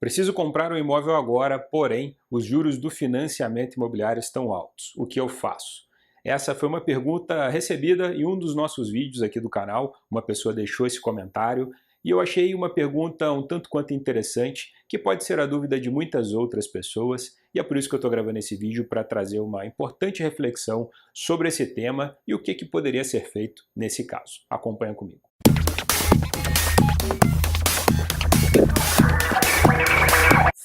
Preciso comprar um imóvel agora, porém, os juros do financiamento imobiliário estão altos. O que eu faço? Essa foi uma pergunta recebida em um dos nossos vídeos aqui do canal. Uma pessoa deixou esse comentário e eu achei uma pergunta um tanto quanto interessante, que pode ser a dúvida de muitas outras pessoas, e é por isso que eu estou gravando esse vídeo, para trazer uma importante reflexão sobre esse tema e o que poderia ser feito nesse caso. Acompanha comigo.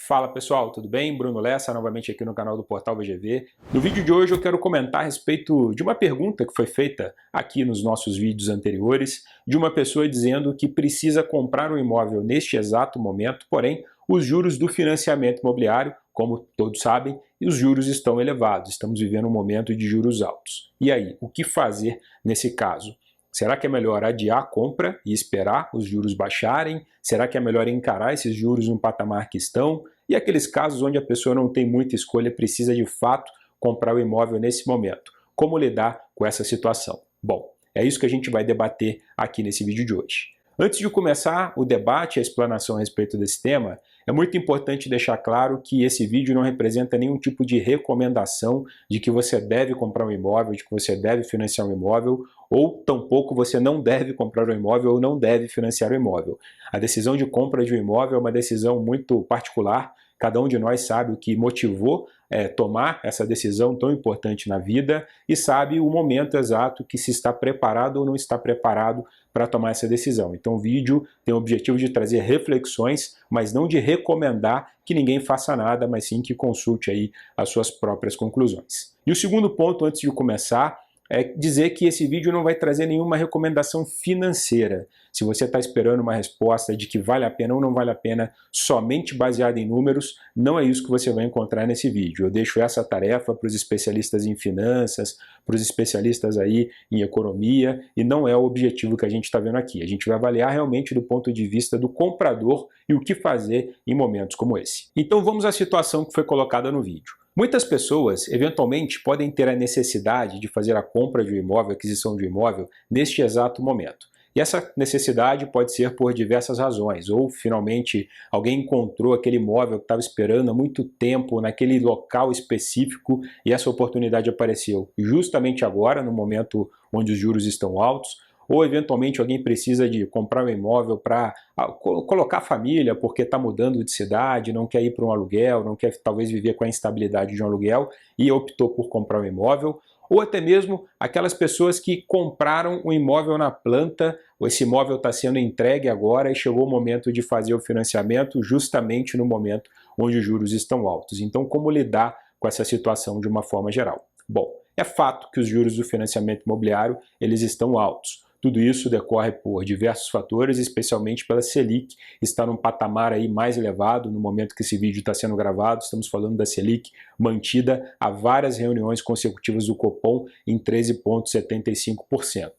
Fala pessoal, tudo bem? Bruno Lessa, novamente aqui no canal do Portal VGV. No vídeo de hoje eu quero comentar a respeito de uma pergunta que foi feita aqui nos nossos vídeos anteriores, de uma pessoa dizendo que precisa comprar um imóvel neste exato momento, porém os juros do financiamento imobiliário, como todos sabem, os juros estão elevados, estamos vivendo um momento de juros altos. E aí, o que fazer nesse caso? Será que é melhor adiar a compra e esperar os juros baixarem? Será que é melhor encarar esses juros no patamar que estão? E aqueles casos onde a pessoa não tem muita escolha, precisa de fato comprar o imóvel nesse momento. Como lidar com essa situação? Bom, é isso que a gente vai debater aqui nesse vídeo de hoje. Antes de começar o debate e a explanação a respeito desse tema, é muito importante deixar claro que esse vídeo não representa nenhum tipo de recomendação de que você deve comprar um imóvel, de que você deve financiar um imóvel, ou tampouco você não deve comprar um imóvel ou não deve financiar um imóvel. A decisão de compra de um imóvel é uma decisão muito particular. Cada um de nós sabe o que motivou tomar essa decisão tão importante na vida e sabe o momento exato que se está preparado ou não está preparado para tomar essa decisão. Então o vídeo tem o objetivo de trazer reflexões, mas não de recomendar que ninguém faça nada, mas sim que consulte aí as suas próprias conclusões. E o segundo ponto, antes de começar, é dizer que esse vídeo não vai trazer nenhuma recomendação financeira. Se você está esperando uma resposta de que vale a pena ou não vale a pena somente baseada em números, não é isso que você vai encontrar nesse vídeo. Eu deixo essa tarefa para os especialistas em finanças, para os especialistas aí em economia, e não é o objetivo que a gente está vendo aqui. A gente vai avaliar realmente do ponto de vista do comprador e o que fazer em momentos como esse. Então vamos à situação que foi colocada no vídeo. Muitas pessoas, eventualmente, podem ter a necessidade de fazer a compra de um imóvel, a aquisição de um imóvel, neste exato momento. E essa necessidade pode ser por diversas razões, ou finalmente alguém encontrou aquele imóvel que estava esperando há muito tempo naquele local específico e essa oportunidade apareceu justamente agora, no momento onde os juros estão altos, ou eventualmente alguém precisa de comprar um imóvel para colocar a família porque está mudando de cidade, não quer ir para um aluguel, não quer talvez viver com a instabilidade de um aluguel e optou por comprar um imóvel, ou até mesmo aquelas pessoas que compraram um imóvel na planta, esse imóvel está sendo entregue agora e chegou o momento de fazer o financiamento justamente no momento onde os juros estão altos. Então, como lidar com essa situação de uma forma geral? Bom, é fato que os juros do financiamento imobiliário eles estão altos. Tudo isso decorre por diversos fatores, especialmente pela Selic, está num patamar aí mais elevado no momento que esse vídeo está sendo gravado. Estamos falando da Selic mantida a várias reuniões consecutivas do Copom em 13,75%.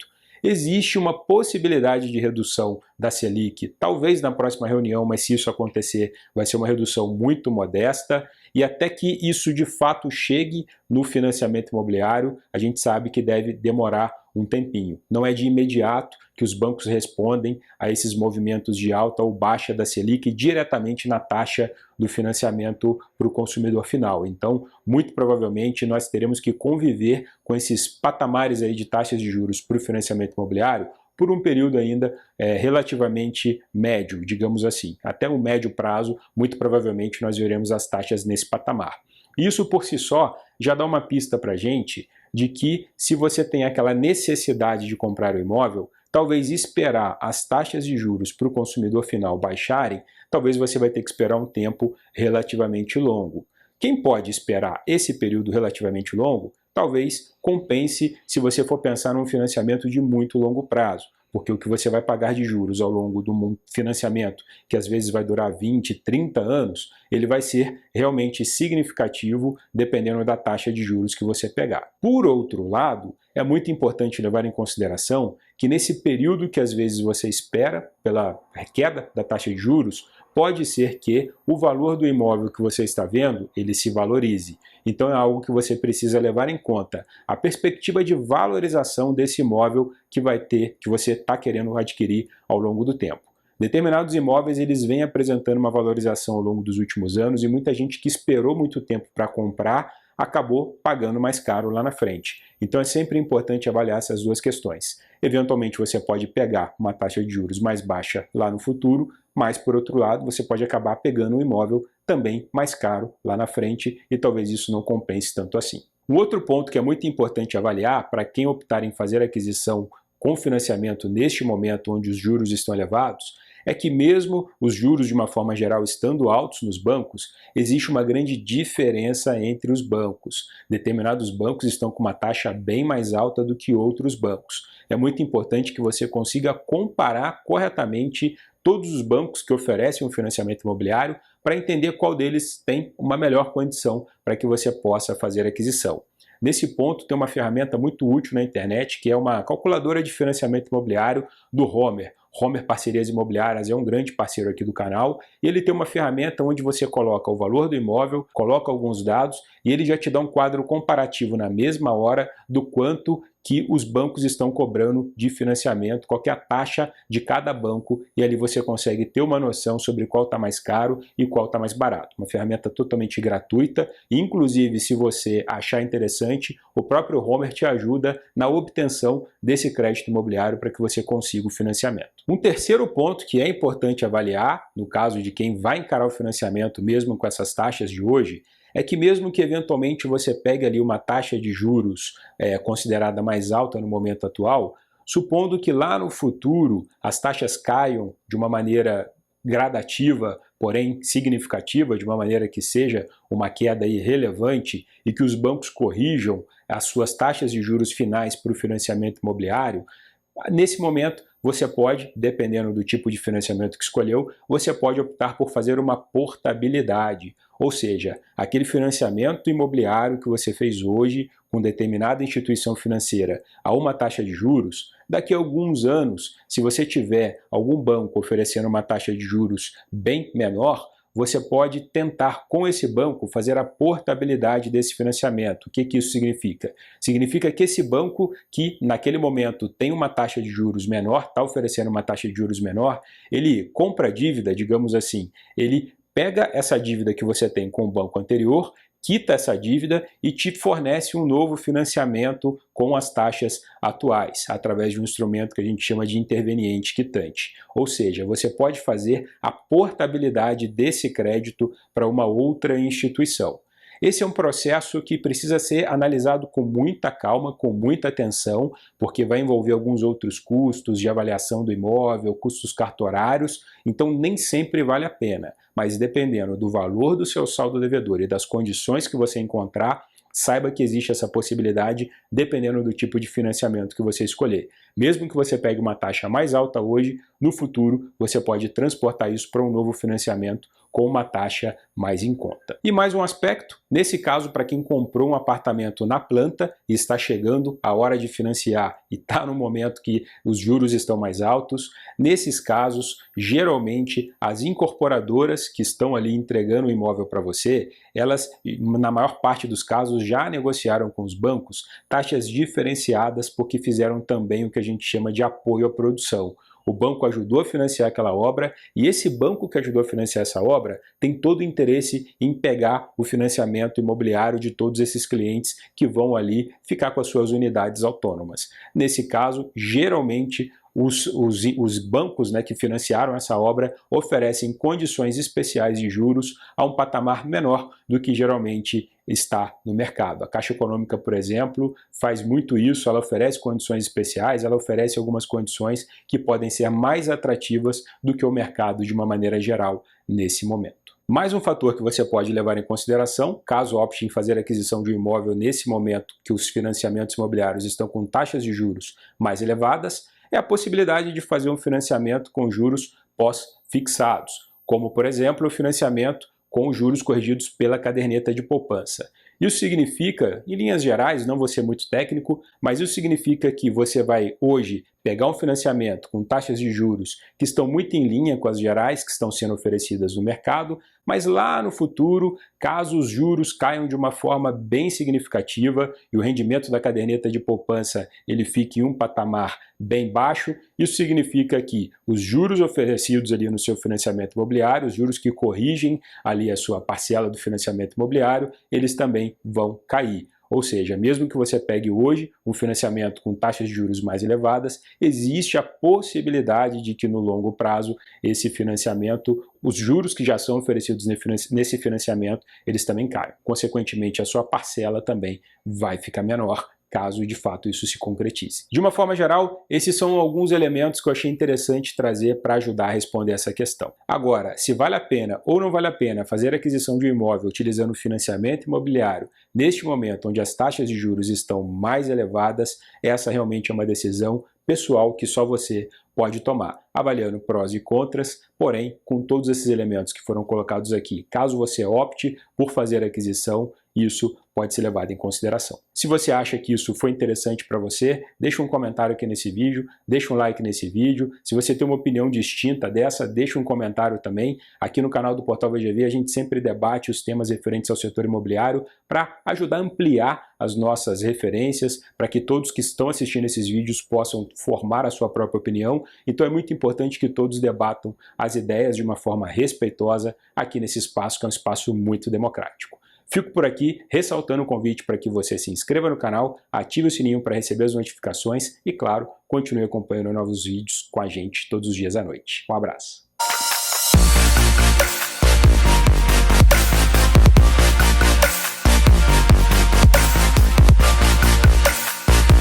Existe uma possibilidade de redução da Selic, talvez na próxima reunião, mas se isso acontecer, vai ser uma redução muito modesta, e até que isso de fato chegue no financiamento imobiliário, a gente sabe que deve demorar um tempinho. Não é de imediato que os bancos respondem a esses movimentos de alta ou baixa da Selic diretamente na taxa do financiamento para o consumidor final. Então, muito provavelmente, nós teremos que conviver com esses patamares aí de taxas de juros para o financiamento imobiliário por um período ainda relativamente médio, digamos assim. Até o médio prazo, muito provavelmente, nós veremos as taxas nesse patamar. Isso por si só já dá uma pista para a gente de que se você tem aquela necessidade de comprar o imóvel, talvez esperar as taxas de juros para o consumidor final baixarem, talvez você vai ter que esperar um tempo relativamente longo. Quem pode esperar esse período relativamente longo, talvez compense se você for pensar num financiamento de muito longo prazo, porque o que você vai pagar de juros ao longo do financiamento, que às vezes vai durar 20, 30 anos, ele vai ser realmente significativo dependendo da taxa de juros que você pegar. Por outro lado, é muito importante levar em consideração que nesse período que às vezes você espera pela queda da taxa de juros, pode ser que o valor do imóvel que você está vendo, ele se valorize. Então é algo que você precisa levar em conta. A perspectiva de valorização desse imóvel que vai ter, que você está querendo adquirir ao longo do tempo. Determinados imóveis eles vêm apresentando uma valorização ao longo dos últimos anos e muita gente que esperou muito tempo para comprar acabou pagando mais caro lá na frente. Então é sempre importante avaliar essas duas questões. Eventualmente você pode pegar uma taxa de juros mais baixa lá no futuro, mas por outro lado você pode acabar pegando um imóvel também mais caro lá na frente e talvez isso não compense tanto assim. Um outro ponto que é muito importante avaliar para quem optar em fazer aquisição com financiamento neste momento onde os juros estão elevados é que mesmo os juros de uma forma geral estando altos nos bancos, existe uma grande diferença entre os bancos. Determinados bancos estão com uma taxa bem mais alta do que outros bancos. É muito importante que você consiga comparar corretamente todos os bancos que oferecem um financiamento imobiliário para entender qual deles tem uma melhor condição para que você possa fazer a aquisição. Nesse ponto, tem uma ferramenta muito útil na internet, que é uma calculadora de financiamento imobiliário do Homer. Homer Parcerias Imobiliárias é um grande parceiro aqui do canal, e ele tem uma ferramenta onde você coloca o valor do imóvel, coloca alguns dados, e ele já te dá um quadro comparativo na mesma hora do quanto que os bancos estão cobrando de financiamento, qual que é a taxa de cada banco, e ali você consegue ter uma noção sobre qual está mais caro e qual está mais barato. Uma ferramenta totalmente gratuita, e inclusive se você achar interessante, o próprio Homer te ajuda na obtenção desse crédito imobiliário para que você consiga o financiamento. Um terceiro ponto que é importante avaliar, no caso de quem vai encarar o financiamento mesmo com essas taxas de hoje, é que mesmo que eventualmente você pegue ali uma taxa de juros considerada mais alta no momento atual, supondo que lá no futuro as taxas caiam de uma maneira gradativa, porém significativa, de uma maneira que seja uma queda irrelevante e que os bancos corrijam as suas taxas de juros finais para o financiamento imobiliário, nesse momento você pode, dependendo do tipo de financiamento que escolheu, você pode optar por fazer uma portabilidade, ou seja, aquele financiamento imobiliário que você fez hoje com determinada instituição financeira a uma taxa de juros, daqui a alguns anos, se você tiver algum banco oferecendo uma taxa de juros bem menor, você pode tentar com esse banco fazer a portabilidade desse financiamento. O que isso significa? Significa que esse banco que naquele momento tem uma taxa de juros menor, está oferecendo uma taxa de juros menor, ele compra a dívida, digamos assim, ele pega essa dívida que você tem com o banco anterior, quita essa dívida e te fornece um novo financiamento com as taxas atuais, através de um instrumento que a gente chama de interveniente quitante. Ou seja, você pode fazer a portabilidade desse crédito para uma outra instituição. Esse é um processo que precisa ser analisado com muita calma, com muita atenção, porque vai envolver alguns outros custos de avaliação do imóvel, custos cartorários, então nem sempre vale a pena. Mas dependendo do valor do seu saldo devedor e das condições que você encontrar, saiba que existe essa possibilidade dependendo do tipo de financiamento que você escolher. Mesmo que você pegue uma taxa mais alta hoje, no futuro você pode transportar isso para um novo financiamento com uma taxa mais em conta. E mais um aspecto, nesse caso para quem comprou um apartamento na planta e está chegando a hora de financiar e está no momento que os juros estão mais altos, nesses casos, geralmente as incorporadoras que estão ali entregando o imóvel para você, elas, na maior parte dos casos, já negociaram com os bancos taxas diferenciadas porque fizeram também o que a gente chama de apoio à produção. O banco ajudou a financiar aquela obra e esse banco que ajudou a financiar essa obra tem todo o interesse em pegar o financiamento imobiliário de todos esses clientes que vão ali ficar com as suas unidades autônomas. Nesse caso, geralmente, os bancos, que financiaram essa obra oferecem condições especiais de juros a um patamar menor do que geralmente está no mercado. A Caixa Econômica, por exemplo, faz muito isso, ela oferece condições especiais, ela oferece algumas condições que podem ser mais atrativas do que o mercado de uma maneira geral nesse momento. Mais um fator que você pode levar em consideração, caso opte em fazer a aquisição de um imóvel nesse momento que os financiamentos imobiliários estão com taxas de juros mais elevadas, é a possibilidade de fazer um financiamento com juros pós-fixados, como, por exemplo, o financiamento com juros corrigidos pela caderneta de poupança. Isso significa, em linhas gerais, não vou ser muito técnico, mas isso significa que você vai hoje pegar um financiamento com taxas de juros que estão muito em linha com as gerais que estão sendo oferecidas no mercado, mas lá no futuro, caso os juros caiam de uma forma bem significativa e o rendimento da caderneta de poupança ele fique em um patamar bem baixo, isso significa que os juros oferecidos ali no seu financiamento imobiliário, os juros que corrigem ali a sua parcela do financiamento imobiliário, eles também vão cair. Ou seja, mesmo que você pegue hoje um financiamento com taxas de juros mais elevadas, existe a possibilidade de que no longo prazo esse financiamento, os juros que já são oferecidos nesse financiamento, eles também caiam. Consequentemente, a sua parcela também vai ficar menor, caso de fato isso se concretize. De uma forma geral, esses são alguns elementos que eu achei interessante trazer para ajudar a responder essa questão. Agora, se vale a pena ou não vale a pena fazer a aquisição de um imóvel utilizando financiamento imobiliário neste momento onde as taxas de juros estão mais elevadas, essa realmente é uma decisão pessoal que só você pode tomar, avaliando prós e contras, porém, com todos esses elementos que foram colocados aqui, caso você opte por fazer a aquisição, isso pode ser levado em consideração. Se você acha que isso foi interessante para você, deixa um comentário aqui nesse vídeo, deixa um like nesse vídeo. Se você tem uma opinião distinta dessa, deixa um comentário também. Aqui no canal do Portal VGV a gente sempre debate os temas referentes ao setor imobiliário para ajudar a ampliar as nossas referências, para que todos que estão assistindo esses vídeos possam formar a sua própria opinião. Então é muito importante que todos debatam as ideias de uma forma respeitosa aqui nesse espaço, que é um espaço muito democrático. Fico por aqui ressaltando o convite para que você se inscreva no canal, ative o sininho para receber as notificações e, claro, continue acompanhando novos vídeos com a gente todos os dias à noite. Um abraço!